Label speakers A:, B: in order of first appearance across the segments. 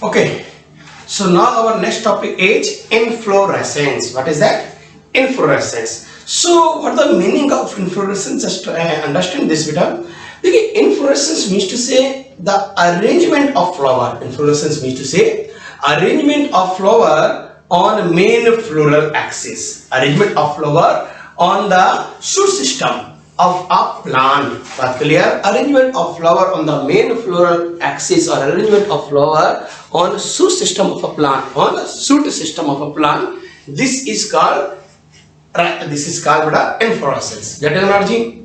A: Okay, so now our next topic is inflorescence. What is that? Inflorescence. So what the meaning of inflorescence? Just understand this beta. Okay, inflorescence means to say the arrangement of flower. Inflorescence means to say arrangement of flower on main floral axis. Arrangement of flower on the shoot system of a plant. But clear? Arrangement of flower on the main floral axis or arrangement of flower on shoot system of a plant. On the shoot system of a plant. This is called inflorescence. Get it, energy?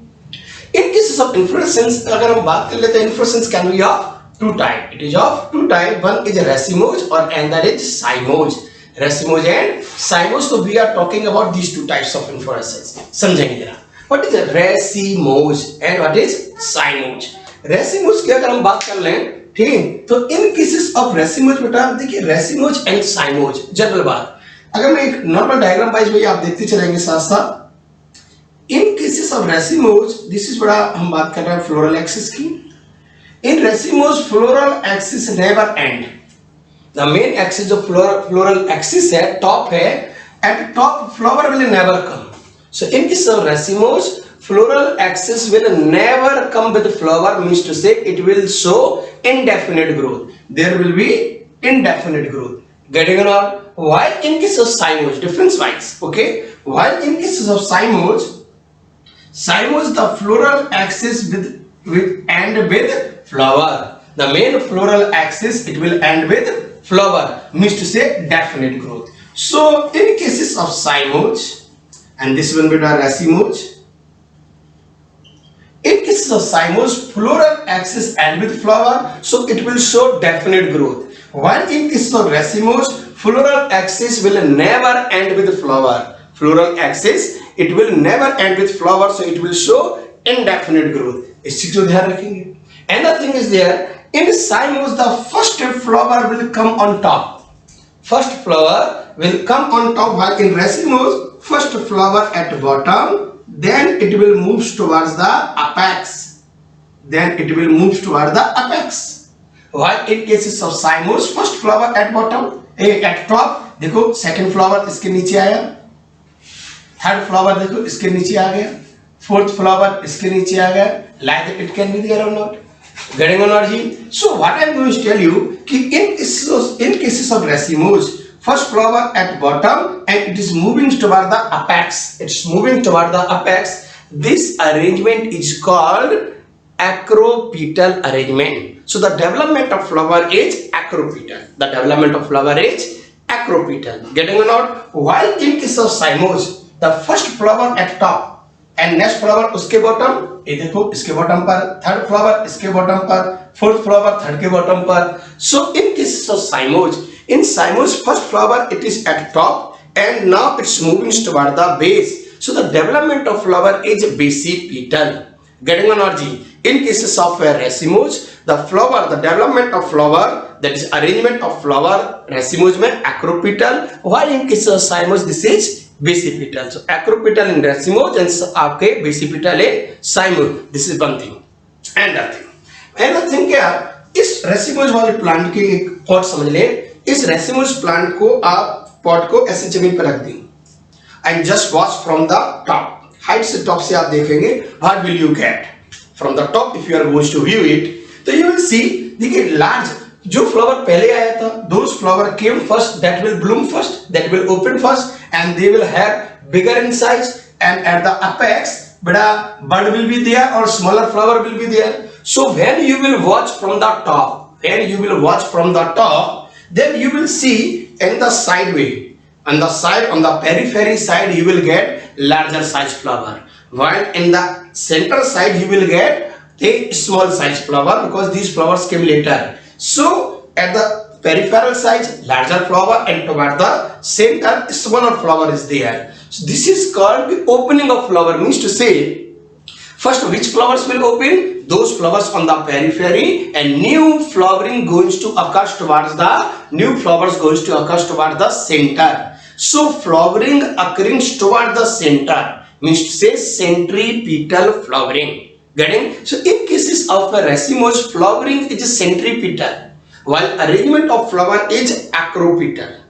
A: In cases of inflorescence, अगर हम बात कर लेते हैं, inflorescence can be of two type. It is of two type. One is racemose or another is cymose. Racemose and cymose. So we are talking about these two types of inflorescence. समझेंगे जरा. What is a racemose and what is cymose? Racemose की अगर हम बात कर लें, ठीक है, तो in cases of racemose बेटा देखिए racemose and cymose जनरल बात. अगर मैं एक नॉर्मल डायग्राम वाइज भाई आप देखते चलेंगे साथ साथ. In cases of racemose, this is बड़ा हम बात कर रहे हैं floral axis की. In racemose, floral axis never end. The main axis जो floral axis है, top है, at top flower will never come. So in case of racemose, floral axis will never come with flower, means to say it will show indefinite growth. There will be indefinite growth. Getting it all? While in case of cymose, difference wise, okay? While in cases of cymose, the floral axis will end with flower. The main floral axis it will end with flower, means to say definite growth. So in cases of cymose, and this will be the racemose. In cases of cymose, floral axis end with flower, so it will show definite growth. While in cases of racemose, floral axis will never end with flower. Floral axis it will never end with flower, so it will show indefinite growth. इस चीज को ध्यान रखेंगे. Another thing is there, in cymose the first flower will come on top. First flower will come on top, while in racemose first flower at bottom, then it will move towards the apex. Then it will move towards the apex. While in cases of cymose, first flower at bottom, at top, देखो second flower इसके नीचे आया, third flower देखो इसके नीचे आ गया, fourth flower इसके नीचे आ गया. Like that it can be there or not. Getting on energy? So what I am going to tell you कि in cases of racemose, first flower at bottom and it is moving toward the apex. It's moving toward the apex. This arrangement is called acropetal arrangement. So the development of flower is acropetal. The development of flower is acropetal. Getting or not? While in case of cymose, the first flower at top and next flower उसके bottom, ये देखो इसके bottom पर, third flower इसके bottom पर, fourth flower third के bottom पर. So in cases of cymose, in cymose first flower it is at top and now it's moving toward the base. So the development of flower is basipetal. Getting on energy? In cases of racemose, the flower, the development of flower, that is arrangement of flower, racemose में acropetal, while in case of cymose this is basipetal. So acropetal in racemose and आपके basipetal in cymose. This is one thing. Another thing क्या? इस racemose वाले plant के एक pot समझ ले. इस racemose प्लांट को आप पॉट को ऐसे जमीन पर रख दें. And just watch from the top. Height से टॉप से आप देखेंगे, what will you get from the top if you are going to view it? तो you will see, देखिए large जो फ्लावर पहले आया था, those flower came first, that will bloom first, that will open first, and they will have bigger in size, and at the apex, बड़ा bud will be there or smaller flower will be there. So when you will watch from the top, then you will see in the side way. On the side, on the periphery side, you will get larger size flower, while in the center side you will get a small size flower because these flowers came later. So at the peripheral side larger flower and toward the center smaller flower is there. So this is called the opening of flower, means to say first which flowers will open? Those flowers on the periphery, and new flowering goes to occur towards the center. So flowering occurring toward the center, means to say centripetal flowering. Getting? So in cases of a racemose, flowering is centripetal. while arrangement of flower is acropetal.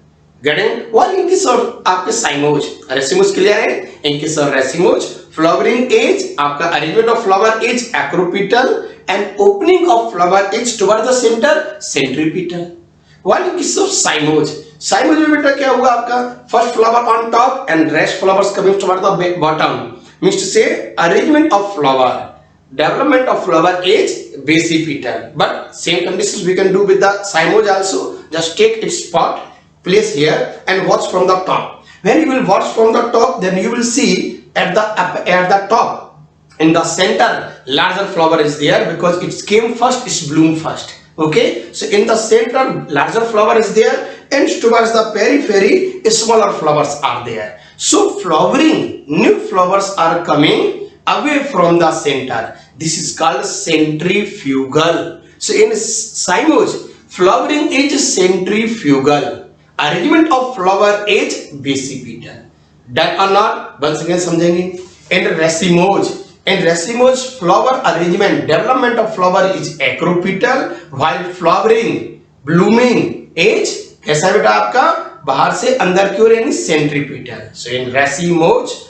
A: Getting? While in case of आपके cymose, racemose clear है? In case of racemose, flowering is आपका arrangement of flower is acropetal and opening of flower is toward the center, centripetal. While in case of cymose, cymose में बेटा क्या होगा आपका? First flower on top and rest flowers coming toward the bottom. Means to say arrangement of flower. Development of flower is basipetal, but same conditions we can do with the cymoid also. Just take its spot, place here and watch from the top. When you will watch from the top, then you will see at the top in the center larger flower is there because it came first, it's bloom first. Okay, so in the center larger flower is there and towards the periphery smaller flowers are there. So flowering, new flowers are coming away from the center. This is called centrifugal. So in cymoid, flowering is centrifugal. Arrangement of flower is basipetal. Done or not? Once again समझेंगे. In racemose, flower arrangement, development of flower is acropetal, while flowering, blooming is कैसा बेटा आपका बाहर से अंदर की ओर यानी centripetal. So in racemose,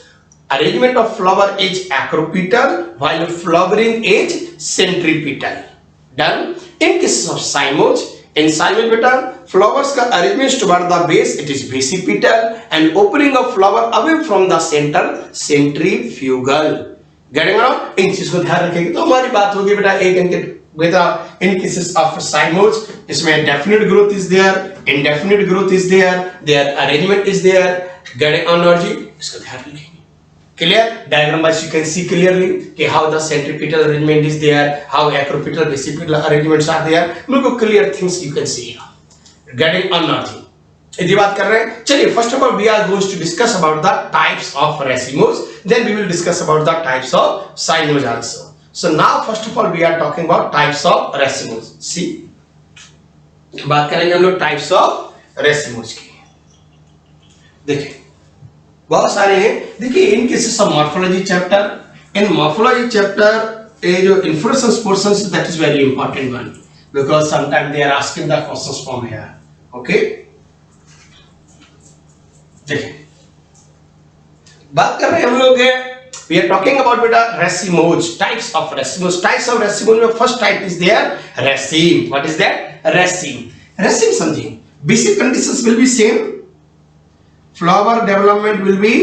A: arrangement of flower is acropetal while flowering is centripetal. Done. In case of cymoid, in cymoid beta flowers का arrangement toward the base it is basipetal and opening of flower away from the center centrifugal. Getting out? इन चीज को ध्यान रखेंगे तो हमारी बात होगी बेटा एक इनके बेटा in cases of cymoid इसमें definite growth is there, indefinite growth is there, their arrangement is there. Getting on जी इसको ध्यान रखेंगे. Clear? Diagram wise you can see clearly कि how the centripetal arrangement is there, how acropetal, basipetal arrangements are there. बिल्कुल clear things you can see here. Getting on जी यदि बात कर रहे हैं चलिए first of all we are going to discuss about the types of racemose, then we will discuss about the types of cymodes also. So now first of all we are talking about types of racemose. See बात करेंगे हम लोग types of racemose की. देखिए बहुत सारे हैं. देखिए in cases of morphology chapter, in morphology chapter ये जो inflorescence portion is that is very important one because sometime they are asking the questions from here. Okay देखिए बात कर रहे हैं हम लोग वी आर टॉकिंग अबाउट बेटा racemose, types of racemose. Types of racemose में first type is there raceme. What is that? Raceme. Raceme समझिए basic conditions will be same. Flower development will be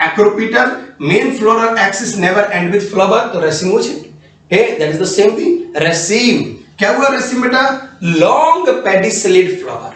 A: acropetal. Main floral axis never end with flower. तो racemose है. Hey, that is the same thing. Raceme. क्या हुआ raceme बेटा? Long pedicellate flower.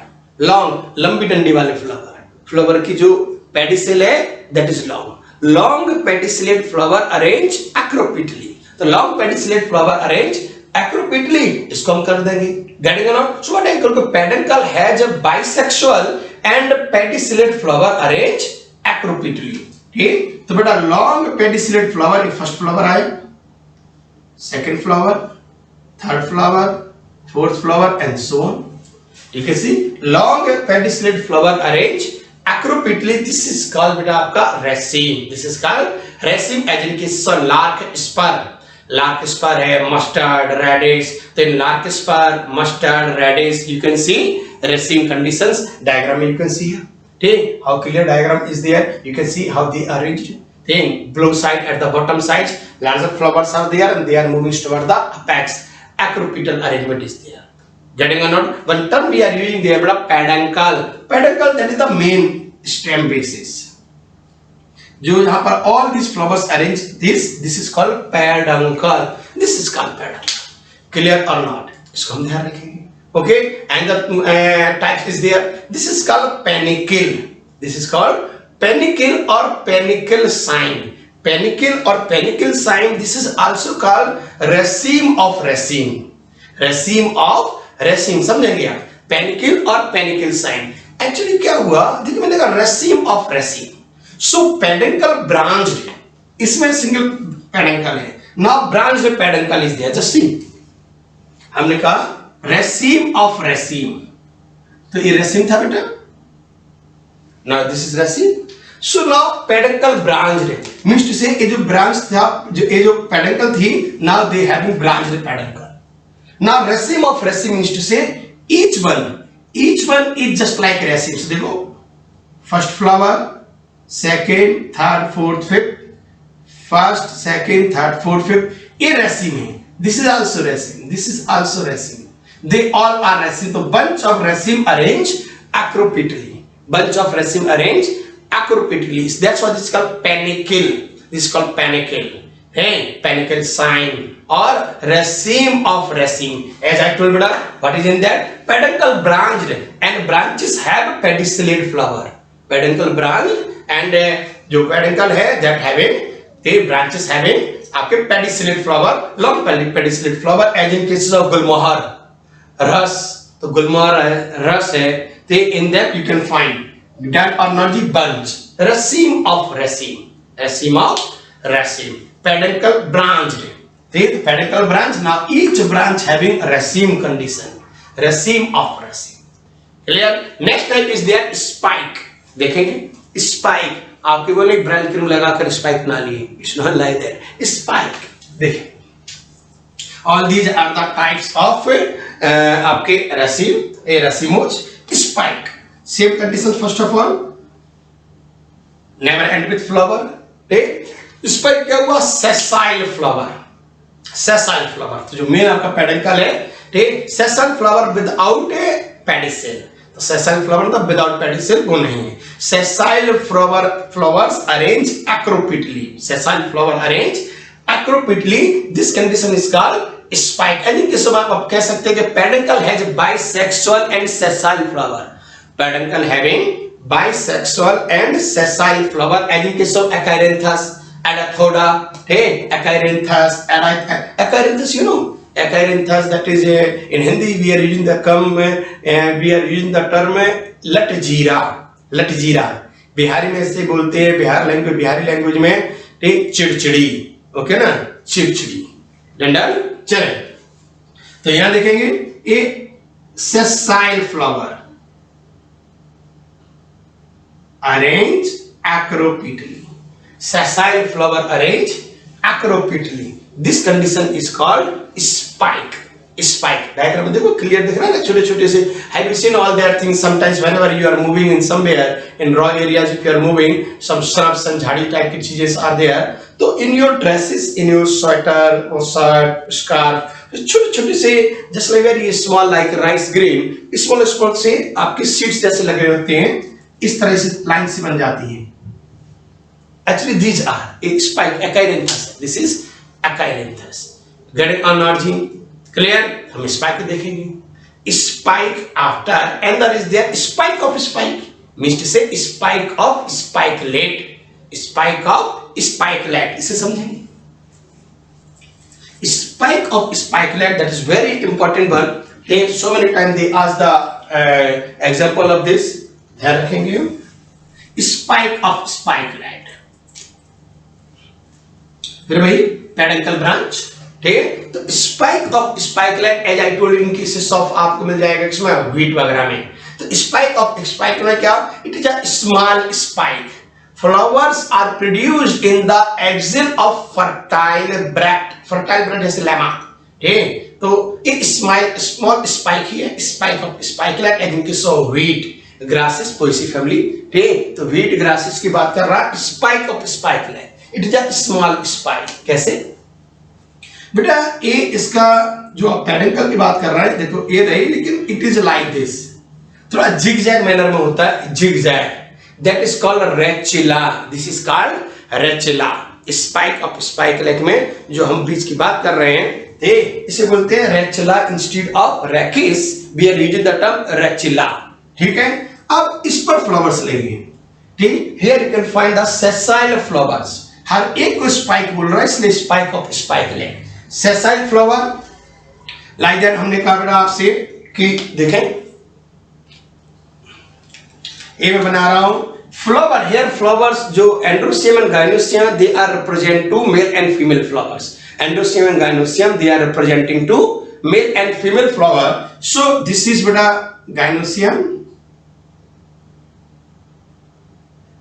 A: Long, लंबी डंडी वाले flower. Flower की जो pedicel है, that is long. Long pedicellate flower arrange acropetally. तो long pedicellate flower arrange acropetally. इसको हम कर देंगे. Getting or not? So what I call the peduncle has a bisexual and pedicellate flower arrange acropetally. ठीक तो बेटा long pedicellate flower first flower आए, second flower, third flower, fourth flower and so on. You can see long pedicellate flower arrange acropetally. This is called बेटा आपका raceme. This is called raceme as in case of larkspur. Larkspur है mustard, radish. Then larkspur, mustard, radish. You can see raceme conditions. Diagram you can see here. Okay, how clear diagram is there? You can see how they are arranged. Then below side at the bottom sides, larger flowers are there and they are moving toward the apex. Acropetal arrangement is there. Getting or not? One term we are using there, peduncle. Peduncle that is the main stem basis. जो यहाँ पर all these flowers arrange this is called peduncle. This is called peduncle. Clear or not? इसको हम ध्यान रखेंगे. Okay, and the types is there. This is called panicle. This is called panicle or panicle sign. Panicle or panicle sign. This is also called raceme of raceme. Raceme of raceme. समझेंगे आप? Panicle or panicle sign. Actually क्या हुआ? देखिए मैंने कहा raceme of raceme. So peduncle branched. इसमें single peduncle है. Now branched peduncle is there. Just see. हमने कहा raceme of raceme. तो ये raceme था बेटा. Now this is raceme. So now peduncle branched means to say ये जो branch था ये जो peduncle थी now they having branched peduncle. Now raceme of raceme means to say each one is just like racemes. देखो, first flower, second, third, fourth, fifth, first, second, third, fourth, fifth. ये raceme है. This is also raceme. This is also raceme. They all are raceme. तो bunch of raceme arranged acropitally. Bunch of raceme arranged acropitally. That's what is called panicle. This is called panicle. Hey, panicle sign or raceme of raceme. As I told you, what is in that? Peduncle branched and branches have pedicellate flower. Peduncle branched and जो peduncle है that having the branches having आपके pedicellate flower, long pedicellate flower, as in cases of gulmohar, रस. तो gulmohar रस है. They in that you can find that are not the bunch. Raceme of raceme. Raceme of raceme. Peduncle branched. The peduncle branch. Now each branch having raceme condition. Raceme of raceme. Clear? Next type is there spike. देखेंगे spike. आपके बोले brand cream लगाकर spike ना लिए. It's not like that. Spike. देखिए. All these are the types of आपके raceme. Racemose. Spike. Same condition first of all. Never end with flower. Spike क्या हुआ? Sessile flower. Sessile flower. तो जो main आपका पेडिकल है, ठीक, sessile flower without a pedicel. तो सेसाइल फ्लावर मतलब विदाउट पेडिसेल वो नहीं है. Sessile flowers arrange acropetally. Sessile flower arrange acropetally. This condition is called spike. And इनके समय आप कह सकते हैं कि pedicle has bisexual and sessile flower. Pedicle having bisexual and sessile flower, as in case of acaranthus, adathoda, hey, acaranthus, acaranthus, you know, acaranthus. That is in Hindi we are using the term latjeera. latjeera. Bihari में ऐसे बोलते हैं, Bihari language में, ठीक, चिड़चिड़ी. Okay ना, चिड़चिड़ी. डंडल चले. तो यहां देखेंगे ये sessile flower arrange acropitally. Sessile flower arrange acropitally. This condition is called spike. Spike. Diagram में देखो clear दिख रहा है ना, छोटे-छोटे से. Have you seen all their things? Sometimes whenever you are moving in somewhere in raw areas, if you are moving, some shrubs and झाड़ी type की चीजें are there. तो in your dresses, in your sweater or shirt, scarf, छोटे-छोटे से just like very small like rice grain, small से आपके seeds जैसे लगे होते हैं. इस तरह से लाइन से बन जाती है. Actually these are a spike acaranthus. This is acaranthus. Getting on not clear? हम spike देखेंगे. Spike after and there is there spike of spike means to say spike of spikelet. Spike of spikelet. इसे समझेंगे. Spike of spikelet, that is very important one. They so many times they ask the example of this. ध्यान रखेंगे. Spike of spikelet. फिर भाई pedicel branch. ठीक है. तो spike of spikelet as I told in cases of आपको मिल जाएगा किसमें, व्हीट वगैरह में. तो स्पाइक ऑफ स्पाइकलेट क्या? It is a small spike. Flowers are produced in the axil of fertile bract. Fertile bract जैसे लेमा. ठीक है. तो एक स्मॉल स्पाइक ही है. Spike of spikelet as in case of wheat grasses, Poaceae family. ठीक. तो व्हीट ग्रासेस की बात कर रहा है. Spike of spikelet. It is a small spike. कैसे बेटा? ये इसका जो आप पेडिकल की बात कर रहा है, देखो ये रही, लेकिन इट इज लाइक दिस. थोड़ा जिगजैग मैनर में होता है. Zigzag. That is called rachilla. This is called rachilla. Spike of spikelet में जो हम बीज की बात कर रहे हैं, इसे बोलते हैं rachilla instead of rachis. We are using the term rachilla. ठीक है. अब इस पर फ्लावर्स लेंगे. ठीक. Here you can find the sessile flowers. हर एक को स्पाइक बोल रहा है, इसलिए spike of spikelet. Sessile flower like that. हमने कहा बेटा आपसे कि देखें, ये मैं बना रहा हूं फ्लावर. हियर फ्लावर्स जो androecium and gynoecium, they are represent to male and female flowers. Androecium and gynoecium, they are representing to male and female flower. So this is बेटा gynoecium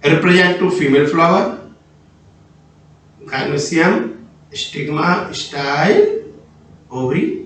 A: represent to female flower. Gynoecium, stigma, style, ovary.